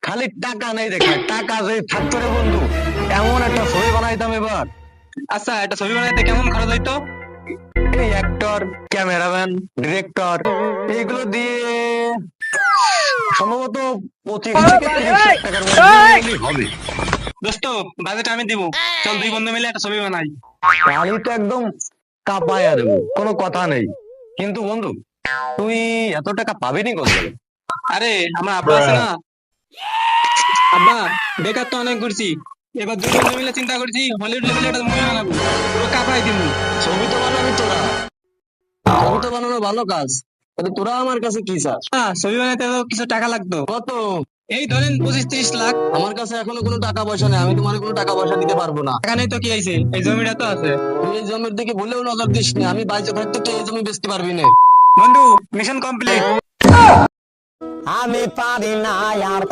খালি টাকা নেই দেখে, টাকা যদি থাকতো রে বন্ধু, এমন একটা ছবি বানাইতাম এবার। আচ্ছা, একটা ছবি বানাইতে কেমন খরচ হইতো? এই অ্যাক্টর, ক্যামেরাম্যান, ডিরেক্টর এইগুলো দিয়ে সম্ভবত 25 থেকে 30 লাখ টাকার মধ্যে হলেই হবে। দোস্ত, বাজেট আমি দিব। চল দুই বন্ধু মিলে একটা ছবি বানাই। তাহলে তো একদম কাপায়া দেবো, কোনো কথা নেই। কিন্তু বন্ধু, তুই এত টাকা পাবি নি কোথায়? আরে আমার আব্বা আছে না, আব্বা, বেকার তো অনেক ঘুরছি। এবার দুই বন্ধু মিলে চিন্তা করছি হলিউড লেভেলে একটা মুভি বানাবো, পুরো কাঁপাই দিব। ছবি তো বানাবি তোরা, ছবি তো বানানো ভালো কাজ, তাহলে তোরা আমার কাছে কি চাস? ছবি বানাইতে তো কিছু টাকা লাগতো। কত? এই ধরেন 25-30 লাখ। আমার কাছে এখনো কোনো টাকা পয়সা নেই, আমি তোমার কোনো টাকা পয়সা দিতে পারবো না। টাকা নেই তো কি হয়েছে, এই জমিটা তো আছে। তুই এই জমির দিকে ভুলেও নজর দিস না, আমি বাইচে থাকতে তুই এই জমি বেচতে পারবি না। বন্ধু, মিশন কমপ্লিট। আমি পারি না আর